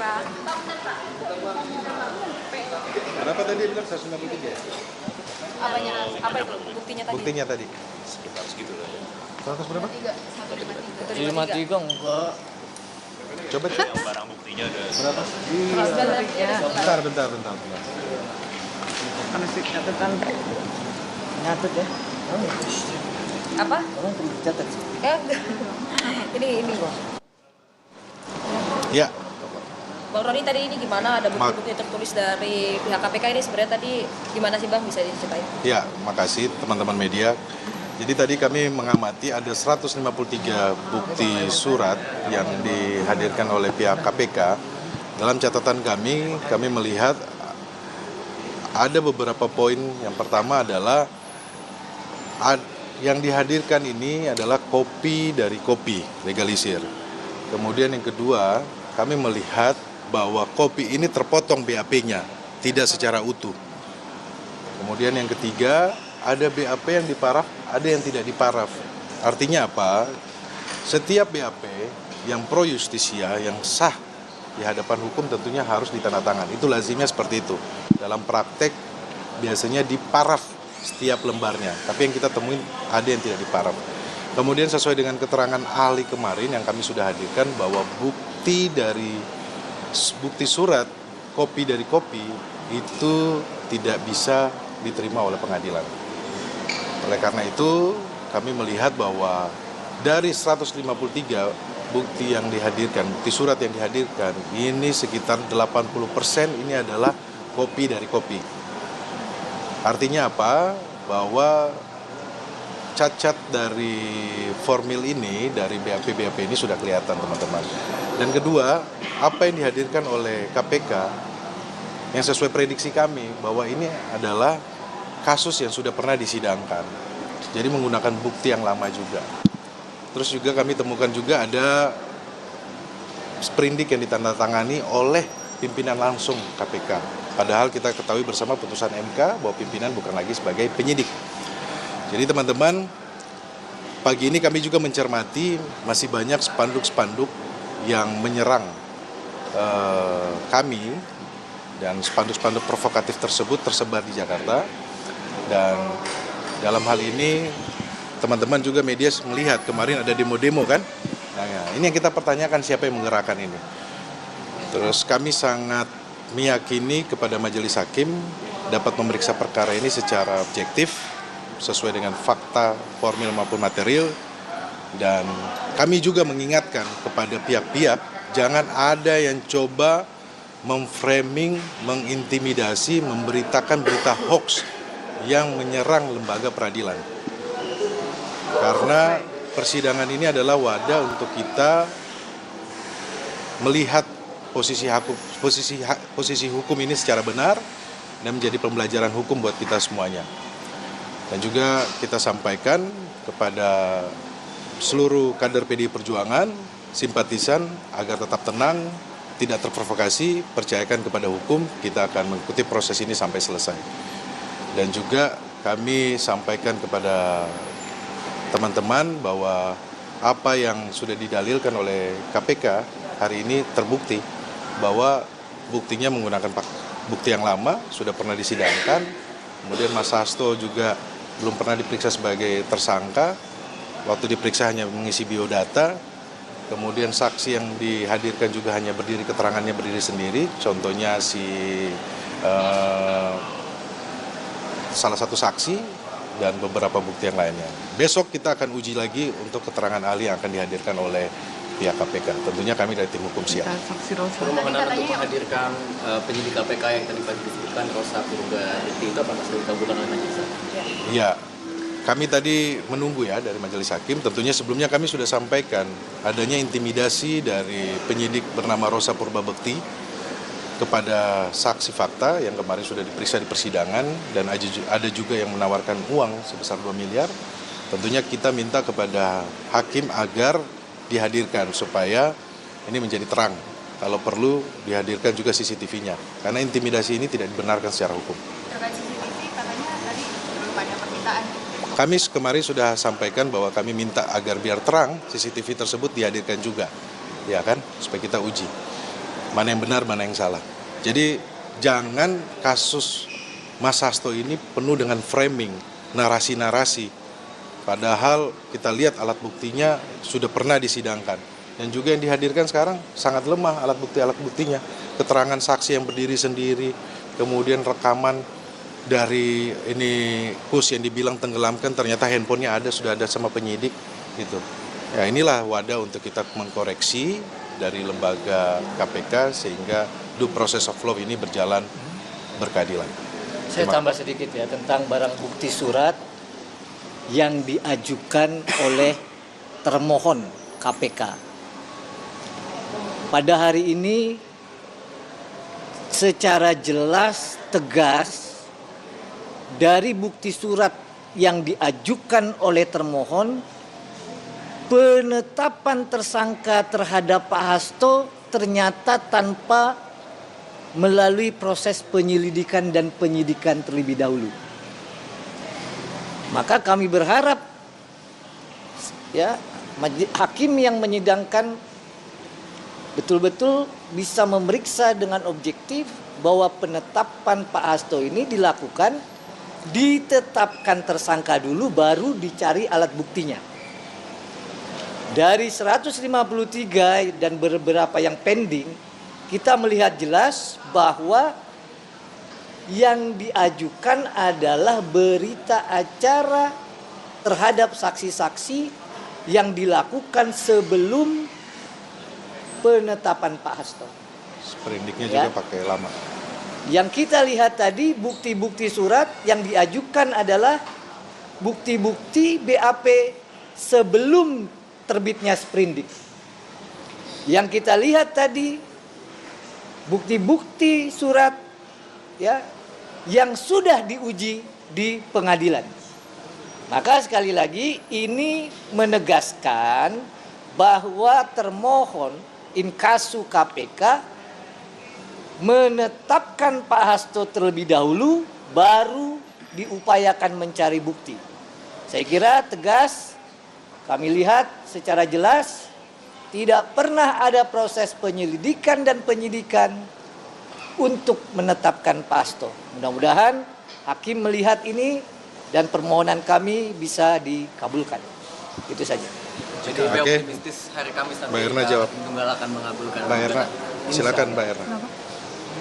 merah. Berapa tadi bilang 153 ya? Apanya? Apa itu buktinya tadi? Buktinya tadi. Sekitar segitu lah ya. 100 berapa? 153 enggak. Coba cek. Yang barang buktinya ada Berapa? Bentar. Kan sih catatan. Nyatet ya. Apa? Orang perlu dicatat sih. Enggak. Ini. Ya, Bang Roni tadi ini gimana? Ada bukti-bukti tertulis dari pihak KPK ini sebenarnya tadi gimana sih Bang? Bisa diceritain? ya, makasih teman-teman media. Jadi tadi kami mengamati ada 153 bukti surat yang dihadirkan oleh pihak KPK. Dalam catatan kami melihat ada beberapa poin. Yang pertama adalah yang dihadirkan ini adalah kopi dari kopi legalisir. Kemudian yang kedua, kami melihat bahwa kopi ini terpotong BAP-nya, tidak secara utuh. Kemudian yang ketiga, ada BAP yang diparaf, ada yang tidak diparaf. Artinya apa? Setiap BAP yang pro justisia, yang sah di hadapan hukum tentunya harus ditandatangan. Itu lazimnya seperti itu. Dalam praktek biasanya diparaf setiap lembarnya, tapi yang kita temuin ada yang tidak diparaf. Kemudian sesuai dengan keterangan ahli kemarin yang kami sudah hadirkan bahwa bukti surat kopi dari kopi itu tidak bisa diterima oleh pengadilan. Oleh karena itu kami melihat bahwa dari 153 bukti yang dihadirkan, bukti surat yang dihadirkan, ini sekitar 80% ini adalah kopi dari kopi. Artinya apa? Bahwa cacat dari formil ini, dari BAP ini sudah kelihatan teman-teman. Dan kedua, apa yang dihadirkan oleh KPK yang sesuai prediksi kami bahwa ini adalah kasus yang sudah pernah disidangkan. Jadi menggunakan bukti yang lama juga. Terus juga kami temukan juga ada sprindik yang ditandatangani oleh pimpinan langsung KPK. Padahal kita ketahui bersama putusan MK bahwa pimpinan bukan lagi sebagai penyidik. Jadi teman-teman, pagi ini kami juga mencermati masih banyak spanduk-spanduk yang menyerang kami, dan spanduk-spanduk provokatif tersebut tersebar di Jakarta. Dan dalam hal ini teman-teman juga media melihat kemarin ada demo-demo kan. Nah, ini yang kita pertanyakan, siapa yang menggerakkan ini. Terus kami sangat meyakini kepada majelis hakim dapat memeriksa perkara ini secara objektif sesuai dengan fakta formil maupun material. Dan kami juga mengingatkan kepada pihak-pihak jangan ada yang coba memframing, mengintimidasi, memberitakan berita hoax yang menyerang lembaga peradilan. Karena persidangan ini adalah wadah untuk kita melihat posisi hukum ini secara benar dan menjadi pembelajaran hukum buat kita semuanya. Dan juga kita sampaikan kepada seluruh kader PDI Perjuangan, simpatisan, agar tetap tenang, tidak terprovokasi, percayakan kepada hukum, kita akan mengikuti proses ini sampai selesai. Dan juga kami sampaikan kepada teman-teman bahwa apa yang sudah didalilkan oleh KPK hari ini terbukti bahwa buktinya menggunakan bukti yang lama, sudah pernah disidangkan. Kemudian Mas Hasto juga belum pernah diperiksa sebagai tersangka, waktu diperiksa hanya mengisi biodata. Kemudian saksi yang dihadirkan juga hanya keterangannya berdiri sendiri, contohnya salah satu saksi dan beberapa bukti yang lainnya. Besok kita akan uji lagi untuk keterangan ahli yang akan dihadirkan oleh pihak KPK. Tentunya kami dari tim hukum siap. Mengenai untuk menghadirkan penyidik KPK yang tadi pagi disebutkan Rosa Purwabekti itu apakah sudah dikabulkan oleh majelis hakim? Ya, kami tadi menunggu ya dari majelis hakim. Tentunya sebelumnya kami sudah sampaikan adanya intimidasi dari penyidik bernama Rosa Purwabekti kepada saksi fakta yang kemarin sudah diperiksa di persidangan, dan ada juga yang menawarkan uang sebesar 2 miliar. Tentunya kita minta kepada hakim agar dihadirkan supaya ini menjadi terang. Kalau perlu dihadirkan juga CCTV-nya, karena intimidasi ini tidak dibenarkan secara hukum. Terkait CCTV katanya tadi belum ada permintaan. Kami kemarin sudah sampaikan bahwa kami minta agar biar terang CCTV tersebut dihadirkan juga, ya kan, supaya kita uji. mana yang benar, mana yang salah. Jadi jangan kasus Mas Hasto ini penuh dengan framing, narasi-narasi. Padahal kita lihat alat buktinya sudah pernah disidangkan. Dan juga yang dihadirkan sekarang sangat lemah alat buktinya. Keterangan saksi yang berdiri sendiri, kemudian rekaman dari ini bus yang dibilang tenggelamkan, ternyata handphonenya sudah ada sama penyidik gitu. Ya inilah wadah untuk kita mengkoreksi dari lembaga KPK sehingga due process of law ini berjalan berkeadilan. Saya tambah sedikit ya tentang barang bukti surat yang diajukan oleh termohon KPK. Pada hari ini secara jelas, tegas, dari bukti surat yang diajukan oleh termohon, penetapan tersangka terhadap Pak Hasto ternyata tanpa melalui proses penyelidikan dan penyidikan terlebih dahulu. Maka kami berharap ya hakim yang menyidangkan betul-betul bisa memeriksa dengan objektif bahwa penetapan Pak Hasto ini dilakukan, ditetapkan tersangka dulu baru dicari alat buktinya. Dari 153 dan beberapa yang pending, kita melihat jelas bahwa yang diajukan adalah berita acara terhadap saksi-saksi yang dilakukan sebelum penetapan Pak Hasto. Sprindiknya Ya. juga pakai lama. Yang kita lihat tadi bukti-bukti surat yang diajukan adalah bukti-bukti BAP sebelum terbitnya sprindik. Yang kita lihat tadi bukti-bukti surat ya yang sudah diuji di pengadilan. Maka sekali lagi ini menegaskan bahwa termohon inkasu KPK menetapkan Pak Hasto terlebih dahulu baru diupayakan mencari bukti. Saya kira tegas, kami lihat secara jelas tidak pernah ada proses penyelidikan dan penyidikan untuk menetapkan Pak Hasto. Mudah-mudahan hakim melihat ini dan permohonan kami bisa dikabulkan. Itu saja. Jadi Oke. optimistis hari Kamis nanti Mbak Erna jawab. Tunggal akan mengabulkan. Mbak Erna, silakan Mbak Erna.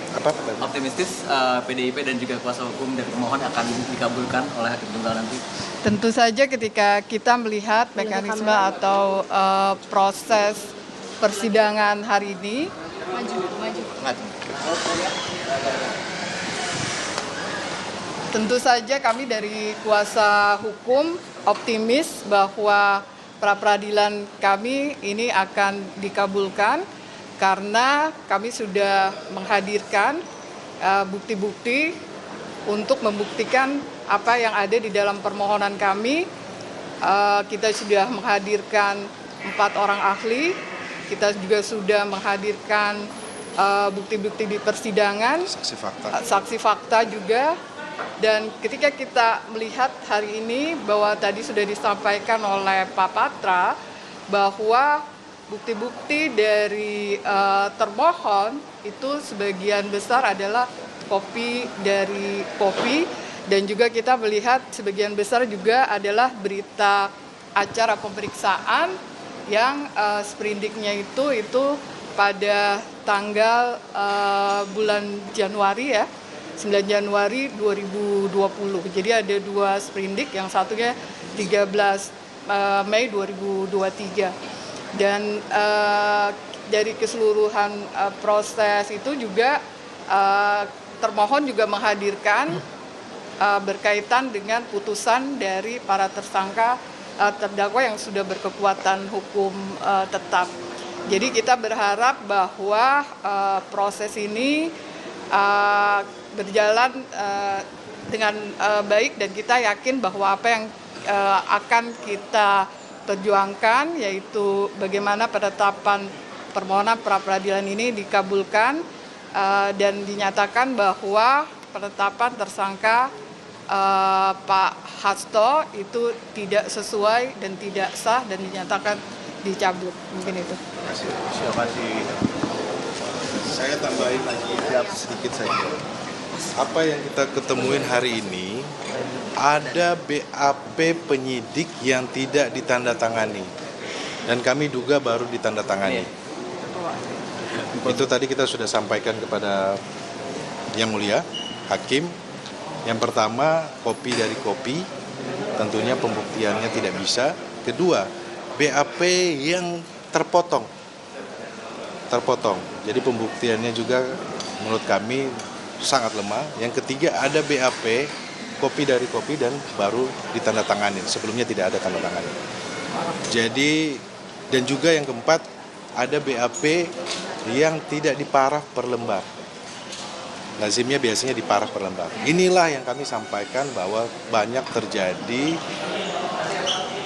Apa? Optimistis PDIP dan juga kuasa hukum dari pemohon akan dikabulkan oleh hakim tunggal nanti. Tentu saja ketika kita melihat mekanisme atau proses persidangan hari ini, tentu saja kami dari kuasa hukum optimis bahwa pra-peradilan kami ini akan dikabulkan karena kami sudah menghadirkan bukti-bukti untuk membuktikan apa yang ada di dalam permohonan kami. Kita sudah menghadirkan 4 orang ahli, kita juga sudah menghadirkan bukti-bukti di persidangan, saksi fakta juga. Dan ketika kita melihat hari ini bahwa tadi sudah disampaikan oleh Pak Patra bahwa bukti-bukti dari termohon itu sebagian besar adalah kopi dari kopi, dan juga kita melihat sebagian besar juga adalah berita acara pemeriksaan yang sprindiknya itu pada tanggal bulan Januari ya, 9 Januari 2020. Jadi ada 2 sprindik, yang satunya 13 Mei 2023. Dan dari keseluruhan proses itu juga termohon juga menghadirkan berkaitan dengan putusan dari para tersangka terdakwa yang sudah berkekuatan hukum tetap. Jadi kita berharap bahwa proses ini berjalan dengan baik, dan kita yakin bahwa apa yang akan kita perjuangkan yaitu bagaimana penetapan permohonan pra-peradilan ini dikabulkan dan dinyatakan bahwa penetapan tersangka Pak Hasto itu tidak sesuai dan tidak sah dan dinyatakan dicabut. Mungkin itu. Siapa sih? Saya tambahin lagi sedikit saja. Apa yang kita ketemuin hari ini, ada BAP penyidik yang tidak ditandatangani. Dan kami duga baru ditandatangani. Itu tadi kita sudah sampaikan kepada Yang Mulia, Hakim. Yang pertama, kopi dari kopi, tentunya pembuktiannya tidak bisa. Kedua, BAP yang terpotong. Jadi pembuktiannya juga menurut kami sangat lemah. Yang ketiga, ada BAP, kopi dari kopi dan baru ditandatangani. Sebelumnya tidak ada tanda tangan. Jadi, dan juga yang keempat, ada BAP yang tidak diparaf per lembar. Lazimnya biasanya diparaf per lembar. Inilah yang kami sampaikan bahwa banyak terjadi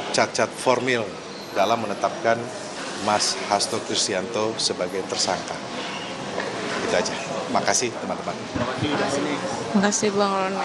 cacat formil dalam menetapkan Mas Hasto Kristianto sebagai tersangka. Itu aja. Makasih teman-teman. Terima kasih Bang Rone.